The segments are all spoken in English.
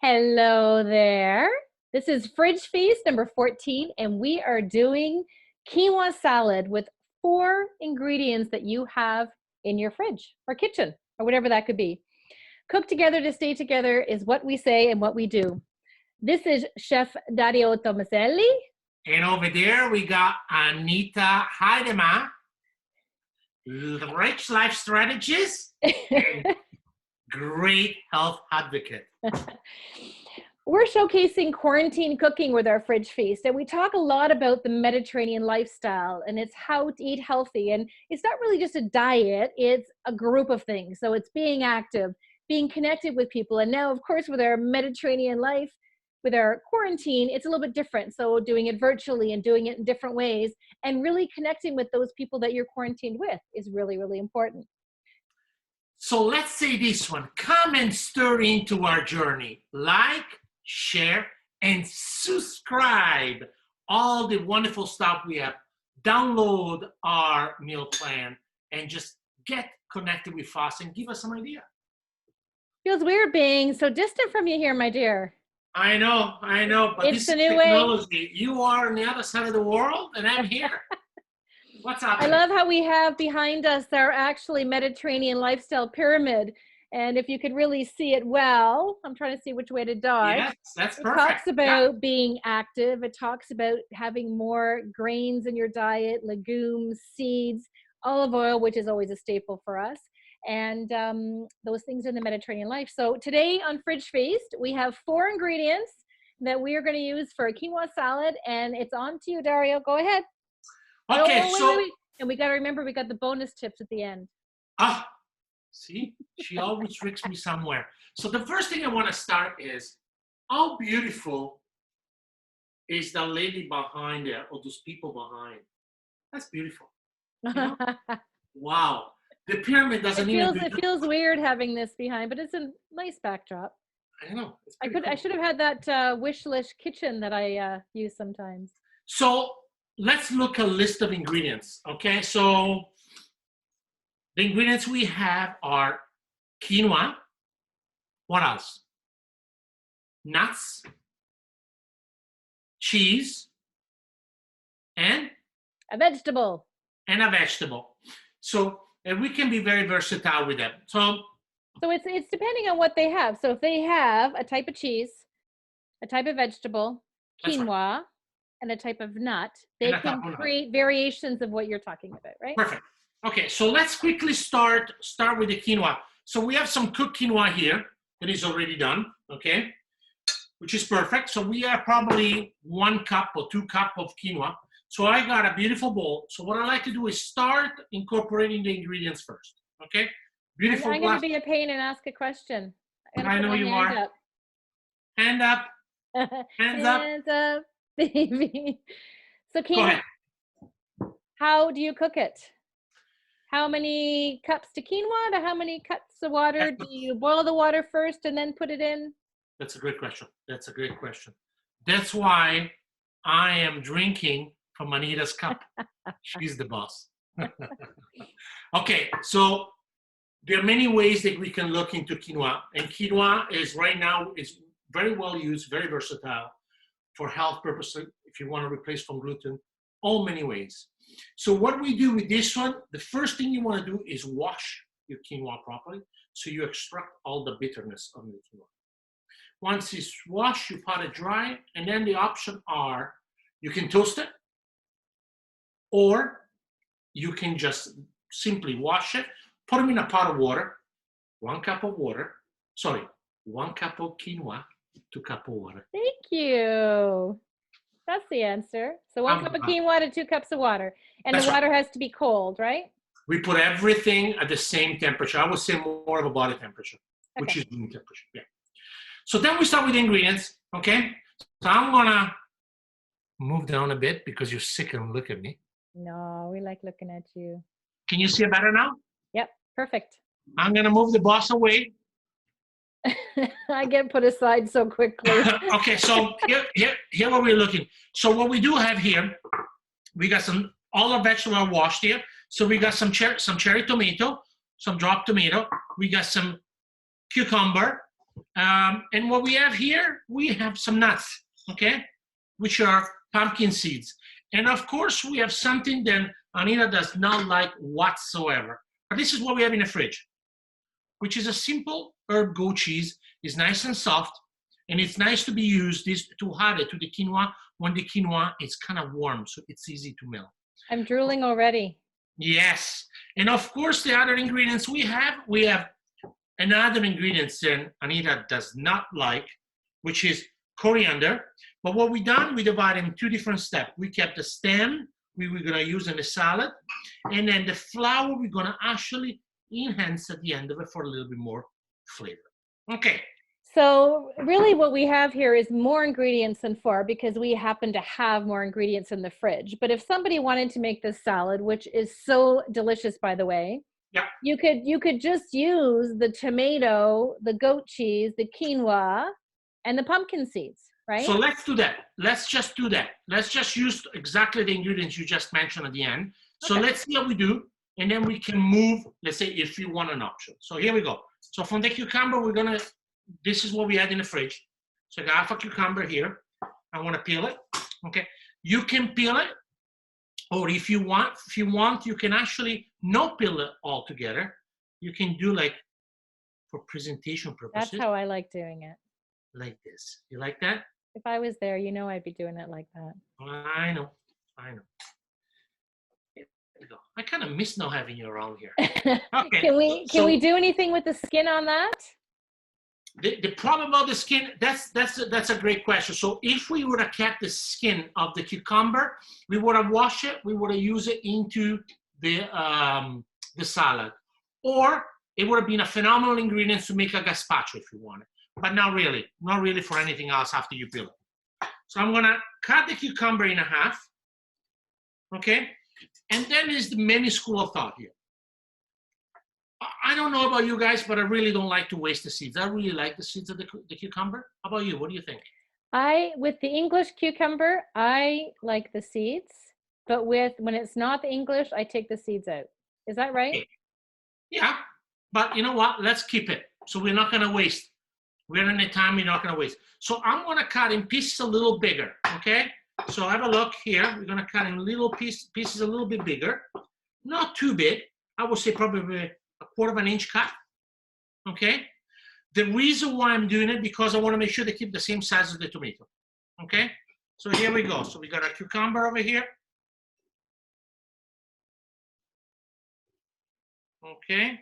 Hello there. This is Fridge Feast number 14, and we are doing quinoa salad with 4 ingredients that you have in your fridge or kitchen or whatever that could be. Cook together to stay together is what we say and what we do. This is Chef Dario Tomaselli. And over there we got Anita Heidema, rich life strategist and great health advocate. We're showcasing quarantine cooking with our Fridge Feast, and we talk a lot about the Mediterranean lifestyle, and it's how to eat healthy. And it's not really just a diet, it's a group of things. So it's being active, being connected with people. And now, of course, with our Mediterranean life, with our quarantine, it's a little bit different. So doing it virtually and doing it in different ways and really connecting with those people that you're quarantined with is really, really important. So let's say this one, come and stir into our journey. Like, share, and subscribe. All the wonderful stuff we have. Download our meal plan and just get connected with us and give us some idea. Feels weird being so distant from you here, my dear. I know, but It's this the is new way. technology. You are on the other side of the world and I'm here. What's up? I love how we have behind us our actually Mediterranean lifestyle pyramid. And if you could really see it well, I'm trying to see which way to dodge. Yes, that's It perfect. talks about being active. It talks about having more grains in your diet, legumes, seeds, olive oil, which is always a staple for us. And those things in the Mediterranean life. So today on Fridge Feast, we have 4 ingredients that we are going to use for a quinoa salad. And it's on to you, Dario. Go ahead. Okay, Wait. And we got to remember, we got the bonus tips at the end. See, she always tricks me somewhere. So the first thing I want to start is, how beautiful is the lady behind there, or those people behind? That's beautiful. You know? Wow. The pyramid doesn't It feels weird having this behind, but it's a nice backdrop. I know. I should have had that wish list kitchen that I use sometimes. So let's look at a list of ingredients. Okay, so the ingredients we have are quinoa. What else? Nuts, cheese, and a vegetable. So, and we can be very versatile with them. So it's depending on what they have. So if they have a type of cheese, a type of vegetable, quinoa, right, and a type of nut, they can create variations of what you're talking about, right? Perfect. Okay, so let's quickly start with the quinoa. So we have some cooked quinoa here that is already done, okay, which is perfect. So we have probably 1 cup or 2 cups of quinoa. So I got a beautiful bowl. So what I like to do is start incorporating the ingredients first, okay? Beautiful. I'm going to be a pain and ask a question. I know you are. Up. Hand up. Hands up. Hands up, baby. So Go ahead. How do you cook it? How many cups to quinoa to how many cups of water? Do you boil the water first and then put it in? That's a great question. That's why I am drinking from Anita's cup. She's the boss. Okay, so there are many ways that we can look into quinoa. And quinoa is right now is very well used, very versatile for health purposes. If you want to replace from gluten, all many ways. So what we do with this one, the first thing you want to do is wash your quinoa properly so you extract all the bitterness of the quinoa. Once it's washed, you pot it dry, and then the options are you can toast it, or you can just simply wash it, put them in a pot of water, 1 cup of water, 1 cup of quinoa, 2 cups of water. Thank you. That's the answer. So 1 cup of quinoa to 2 cups of water. And the water has to be cold, right? We put everything at the same temperature. I would say more of a body temperature, which is room temperature. Yeah. So then we start with the ingredients, okay? So I'm going to move down a bit because you're sick and look at me. No, we like looking at you. Can you see it better now? Yep, perfect. I'm going to move the boss away. I get put aside so quickly. Okay, so here what we're looking. So what we do have here, we got all our vegetables are washed here. So we got some cherry tomato, some drop tomato. We got some cucumber, And what we have here, we have some nuts, okay, which are pumpkin seeds. And of course, we have something that Anita does not like whatsoever. But this is what we have in the fridge, which is a simple herb goat cheese. It's nice and soft, and it's nice to be used to add it to the quinoa when the quinoa is kind of warm, so it's easy to melt. I'm drooling already. Yes. And of course, the other ingredients we have another ingredient that Anita does not like, which is coriander. But what we done, we divided in two different steps. We kept the stem we were going to use in the salad, and then the flour we're going to actually enhance at the end of it for a little bit more flavor. Okay. So really what we have here is more ingredients than 4 because we happen to have more ingredients in the fridge. But if somebody wanted to make this salad, which is so delicious, by the way, yeah, you could just use the tomato, the goat cheese, the quinoa, and the pumpkin seeds, right? So let's do that. Let's just do that. Let's just use exactly the ingredients you just mentioned at the end. So let's see how we do, and then we can move, let's say, if you want an option. So here we go. So from the cucumber, this is what we had in the fridge. So I got half a cucumber here. I want to peel it. Okay. You can peel it, or if you want, you can actually not peel it all together. You can do like for presentation purposes. That's how I like doing it. Like this. You like that? If I was there, I'd be doing it like that. I know. Here we go. I kind of miss not having you around here. Okay. Can we do anything with the skin on that? The problem about the skin, that's a great question. So if we would have kept the skin of the cucumber, we would have washed it, we would have used it into the salad. Or it would have been a phenomenal ingredient to make a gazpacho if you wanted. But not really for anything else after you peel it. So I'm gonna cut the cucumber in half, okay? And then is the many school of thought here. I don't know about you guys, but I really don't like to waste the seeds. I really like the seeds of the cucumber. How about you? What do you think? With the English cucumber, I like the seeds, but when it's not the English, I take the seeds out. Is that right? Okay. Yeah, but you know what? Let's keep it. So we're not gonna waste. We're in a time we're not gonna waste. So I'm gonna cut in pieces a little bigger, okay? So have a look here. We're gonna cut in little pieces a little bit bigger. Not too big. I would say probably a 1/4 of an inch cut, okay? The reason why I'm doing it, because I want to make sure they keep the same size as the tomato, okay? So here we go. So we got our cucumber over here. Okay.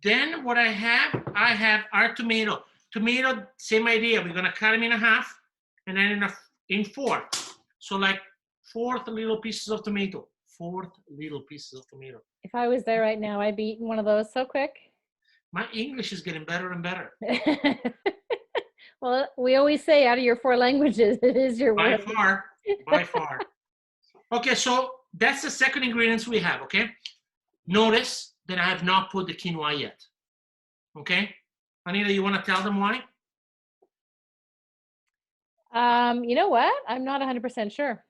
Then what I have our tomato. Tomato, same idea. We're going to cut them in half and then in 4. So like 4 little pieces of tomato. 4 little pieces of tomato. If I was there right now, I'd be eating one of those so quick. My English is getting better and better. Well, we always say out of your 4 languages, it is your by word. By far. Okay, so that's the second ingredients we have, okay? Notice that I have not put the quinoa yet, okay? Anita, you want to tell them why? You know what? I'm not 100% sure.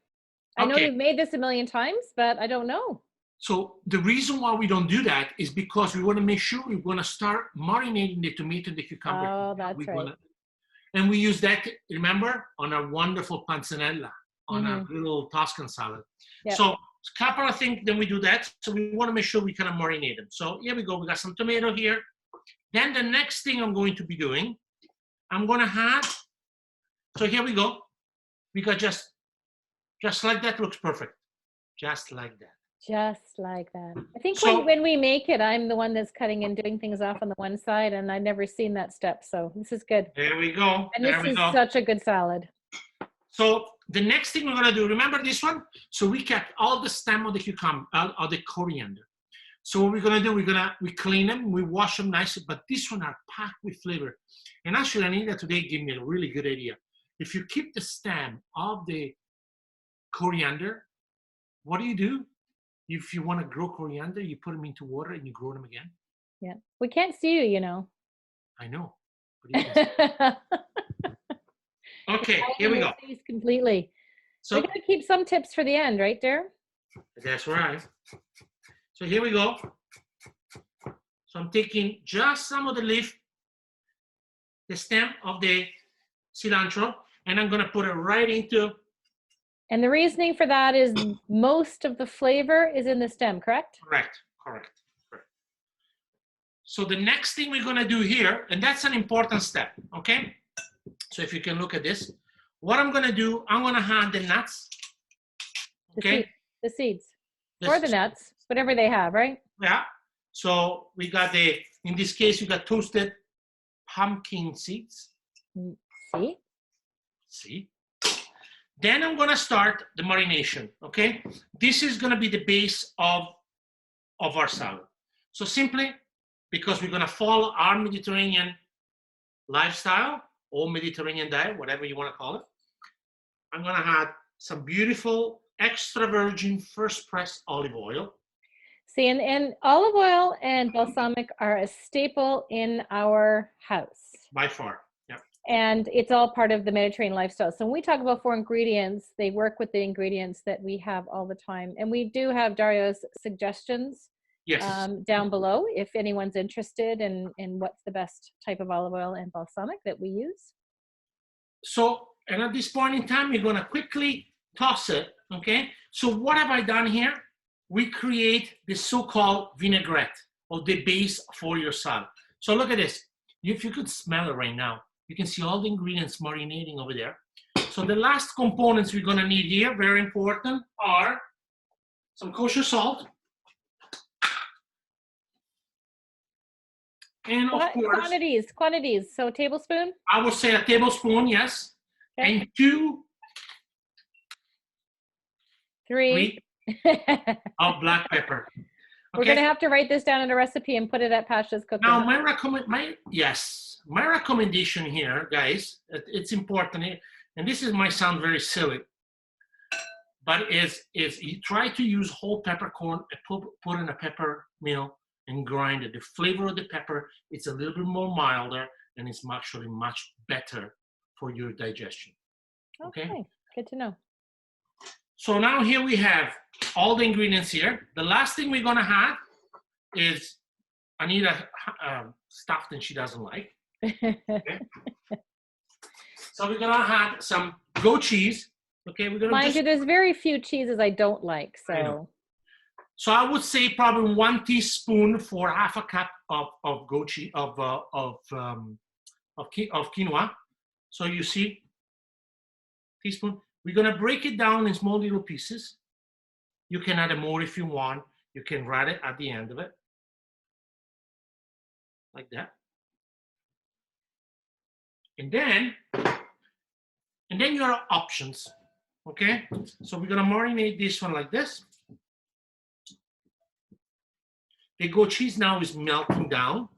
I know you've made this a million times, but I don't know. So the reason why we don't do that is because we want to make sure we're going to start marinating the tomato and the cucumber. Oh, that's right. And we use that, remember, on our wonderful panzanella, on our little Tuscan salad. Yep. So a couple of things, then we do that. So we want to make sure we kind of marinate them. So here we go. We got some tomato here. Then the next thing I'm going to be doing, I'm going to add, so here we go. We got just like that, looks perfect. Just like that. Just like that. I think when we make it, I'm the one that's cutting and doing things off on the one side, and I've never seen that step. So this is good. There we go. And this is such a good salad. So the next thing we're going to do, remember this one? So we kept all the stem of the cucumber, of the coriander. So what we're going to do, we clean them, we wash them nicely, but this one are packed with flavor. And actually, Anita today gave me a really good idea. If you keep the stem of the coriander, what do? If you want to grow coriander, you put them into water and you grow them again. Yeah, we can't see you, you know. I know. Okay, here we go. Completely. So we're going to keep some tips for the end, right, Dario? That's right. So here we go. So I'm taking just some of the leaf the stem of the cilantro, and I'm going to put it right into. And the reasoning for that is most of the flavor is in the stem, correct? Correct. So the next thing we're going to do here, and that's an important step, okay? So if you can look at this, what I'm going to do, I'm going to add the nuts, okay? The seeds, or the nuts, whatever they have, right? Yeah. So we got in this case, you got toasted pumpkin seeds. See? Then I'm going to start the marination, okay? This is going to be the base of our salad. So simply, because we're going to follow our Mediterranean lifestyle or Mediterranean diet, whatever you want to call it, I'm going to add some beautiful extra virgin first pressed olive oil. See, and olive oil and balsamic are a staple in our house. By far, yeah. And it's all part of the Mediterranean lifestyle. So when we talk about 4 ingredients, they work with the ingredients that we have all the time. And we do have Dario's suggestions. Yes. Down below if anyone's interested in what's the best type of olive oil and balsamic that we use. So, and at this point in time, you're going to quickly toss it, okay? So what have I done here? We create the so-called vinaigrette, or the base for your salad. So look at this. If you could smell it right now, you can see all the ingredients marinating over there. So the last components we're going to need here, very important, are some kosher salt. And of course, quantities. So a tablespoon? I would say a tablespoon, yes. Okay. And 2, 3 of black pepper. Okay. We're going to have to write this down in a recipe and put it at Pasha's Cooking. Now, my recommendation here, guys, it's important, and this might sound very silly, but is you try to use whole peppercorn and put in a pepper mill and grind it. The flavor of the pepper, it's a little bit more milder, and it's actually much better for your digestion. Okay, good to know. So now here we have all the ingredients here. The last thing we're gonna have is Anita stuff that she doesn't like. Okay. So we're gonna add some goat cheese. Okay, we're gonna. Mind you, there's very few cheeses I don't like, so. So I would say probably 1 teaspoon for half a cup of goat cheese of quinoa. So you see, teaspoon. We're gonna break it down in small little pieces. You can add more if you want. You can write it at the end of it, like that. And then your options. Okay. So we're gonna marinate this one like this. The goat cheese now is melting down.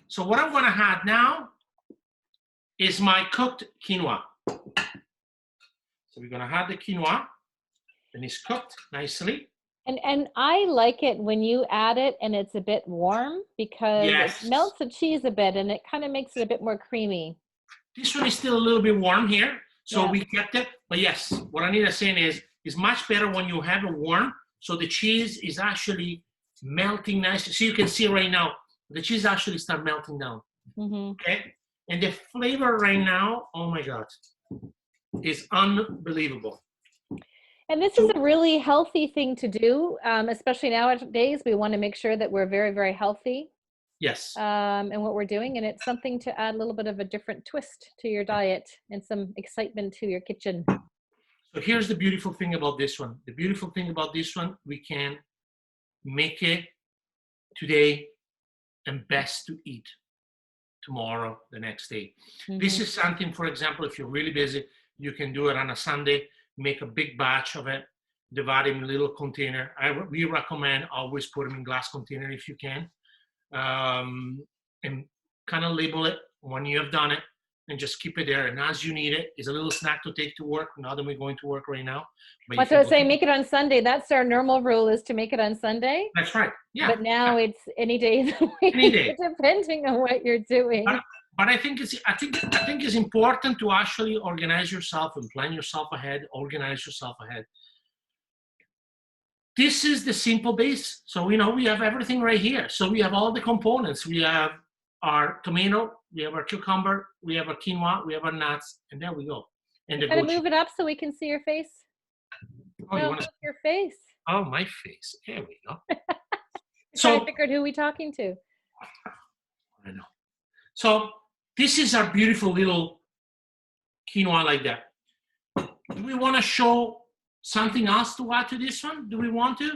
So what I'm going to add now is my cooked quinoa. So we're going to add the quinoa, and it's cooked nicely. And I like it when you add it and it's a bit warm, because it melts the cheese a bit and it kind of makes it a bit more creamy. This one is still a little bit warm here, so we kept it. But yes, what Anita's saying is much better when you have it warm, so the cheese is actually melting nicely. So you can see right now, the cheese actually start melting down. Mm-hmm. Okay? And the flavor right now, oh my God, is unbelievable. And this is a really healthy thing to do, especially nowadays. We want to make sure that we're very, very healthy. Yes. And what we're doing. And it's something to add a little bit of a different twist to your diet and some excitement to your kitchen. So here's the beautiful thing about this one. The beautiful thing about this one, we can make it today and best to eat tomorrow, the next day. Mm-hmm. This is something, for example, if you're really busy, you can do it on a Sunday, make a big batch of it, divide it in a little container. We recommend always put them in glass container if you can, and kind of label it when you have done it, and just keep it there. And as you need it, it's a little snack to take to work. Now that we're going to work right now. What I was saying, make it on Sunday. That's our normal rule, is to make it on Sunday. That's right. Yeah. But now it's any day of the week, any day, depending on what you're doing. But I think it's important to actually organize yourself and plan yourself ahead, organize yourself ahead. This is the simple base. So we have everything right here. So we have all the components. We have our tomato, we have our cucumber, we have our quinoa, we have our nuts, and there we go. And the Gotta goat cheese. move it up so we can see your face. Oh, you No, want to? look, your face. Oh, my face. There we go. Trying to So figure out who we talking to. I know. So this is our beautiful little quinoa like that. Do we want to show something else to add to this one? Do we want to?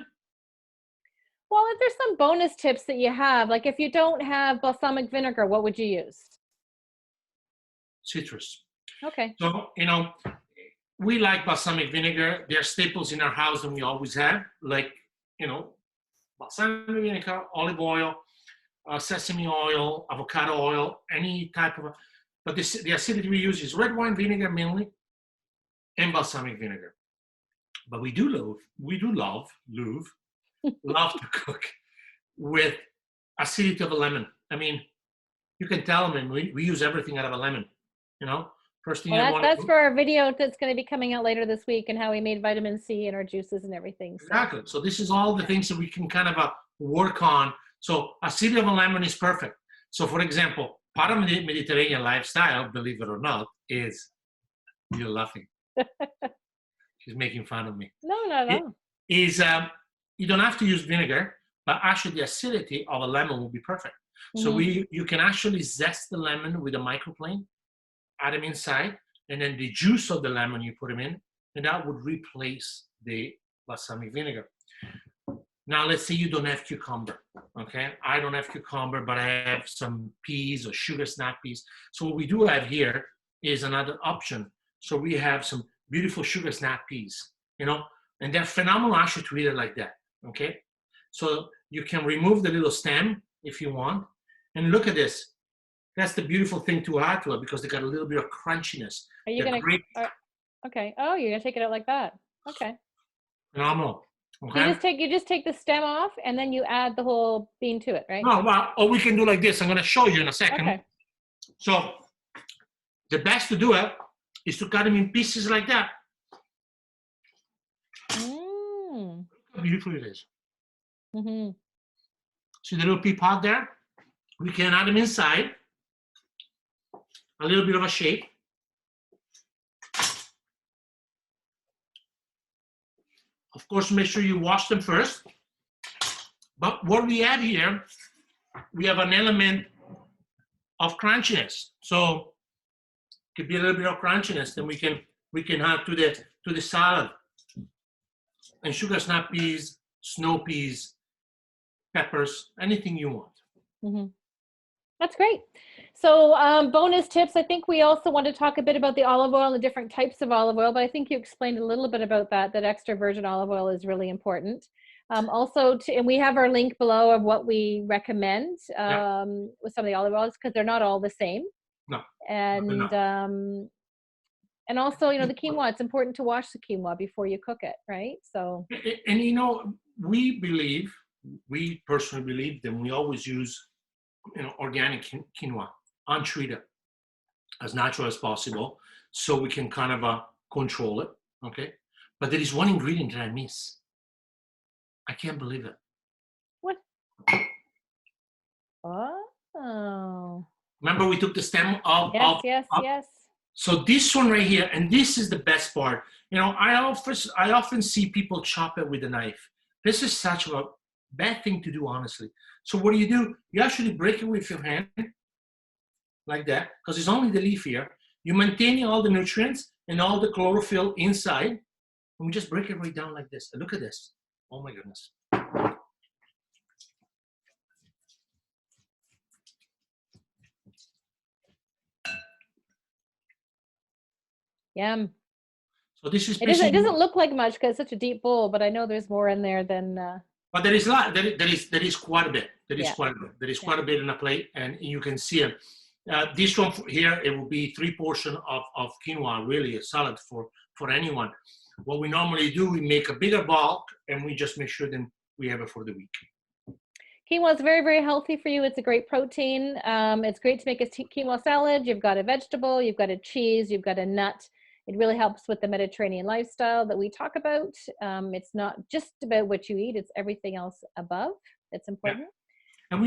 Well, if there's some bonus tips that you have, like if you don't have balsamic vinegar, what would you use? Citrus. Okay. So, we like balsamic vinegar. They're staples in our house and we always have, like, balsamic vinegar, olive oil, sesame oil, avocado oil, any type of, but the acidity we use is red wine vinegar mainly and balsamic vinegar. But we do love to cook with acidity of a lemon. I mean, you can tell them we use everything out of a lemon, First thing I want that's for our video that's going to be coming out later this week and how we made vitamin C in our juices and everything. So. Exactly. So this is all the things that we can kind of work on. So acidity of a lemon is perfect. So for example, part of the Mediterranean lifestyle, believe it or not, is, you're laughing. She's making fun of me. No. You don't have to use vinegar, but actually the acidity of a lemon will be perfect. So you can actually zest the lemon with a microplane, add them inside, and then the juice of the lemon you put them in, and that would replace the balsamic vinegar. Now, let's say you don't have cucumber, okay? I don't have cucumber, but I have some peas or sugar snap peas. So what we do have here is another option. So we have some beautiful sugar snap peas, and they're phenomenal actually to eat it like that, okay? So you can remove the little stem if you want, and look at this. That's the beautiful thing to add to it because they got a little bit of crunchiness. Are you going to, okay. Oh, you're going to take it out like that. Okay. Phenomenal. Okay. You just take the stem off and then you add the whole bean to it, right? No, well, or we can do like this. I'm going to show you in a second. Okay. So the best to do it is to cut them in pieces like that. Look how beautiful it is. Mm-hmm. See the little pea pod there? We can add them inside. A little bit of a shape. Of course, make sure you wash them first. But what we have here, we have an element of crunchiness. So it could be a little bit of crunchiness. Then we can add to the salad. And sugar snap peas, snow peas, peppers, anything you want. Mm-hmm. That's great. So bonus tips, I think we also want to talk a bit about the olive oil and the different types of olive oil, but I think you explained a little bit about that extra virgin olive oil is really important. And we have our link below of what we recommend with some of the olive oils because they're not all the same. No. And also, the quinoa, it's important to wash the quinoa before you cook it, right? So. And we personally believe that we always use organic quinoa, untreated, as natural as possible, so we can kind of control it, okay? But there is one ingredient that I miss. I can't believe it. What? Oh. Remember we took the stem off? Yes. So this one right here, and this is the best part. I often see people chop it with a knife. This is such a bad thing to do, honestly. So what do? You actually break it with your hand, like that, because it's only the leaf here. You maintain all the nutrients and all the chlorophyll inside, and we just break it right down like this. And look at this. Oh my goodness. Yum. So this is. It doesn't look like much because it's such a deep bowl, but I know there's more in there than. But there is a lot. There is quite a bit. There is quite a bit in a plate, and you can see it. This one here, it will be 3 portions of quinoa. Really, a salad for anyone. What we normally do, we make a bigger bulk, and we just make sure that we have it for the week. Quinoa is very, very healthy for you. It's a great protein. It's great to make a quinoa salad. You've got a vegetable, you've got a cheese, you've got a nut. It really helps with the Mediterranean lifestyle that we talk about. It's not just about what you eat, it's everything else above. It's important. Yeah. And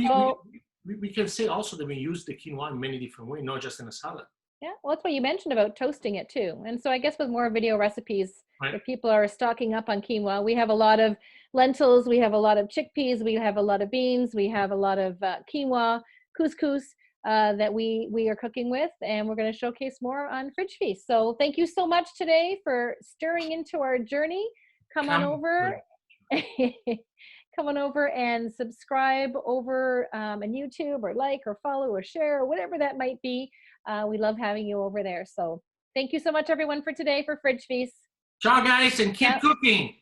we can say also that we use the quinoa in many different ways, not just in a salad. Yeah, well, that's what you mentioned about toasting it too. And so I guess with more video recipes, Right. if people are stocking up on quinoa, we have a lot of lentils, we have a lot of chickpeas, we have a lot of beans, we have a lot of quinoa, couscous that we are cooking with, and we're going to showcase more on Fridge Feast. So thank you so much today for stirring into our journey. Come on over. Come on over and subscribe over on YouTube, or like or follow or share or whatever that might be. We love having you over there. So thank you so much, everyone, for today for Fridge Feast. Ciao, guys, and keep cooking.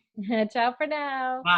Ciao for now. Bye.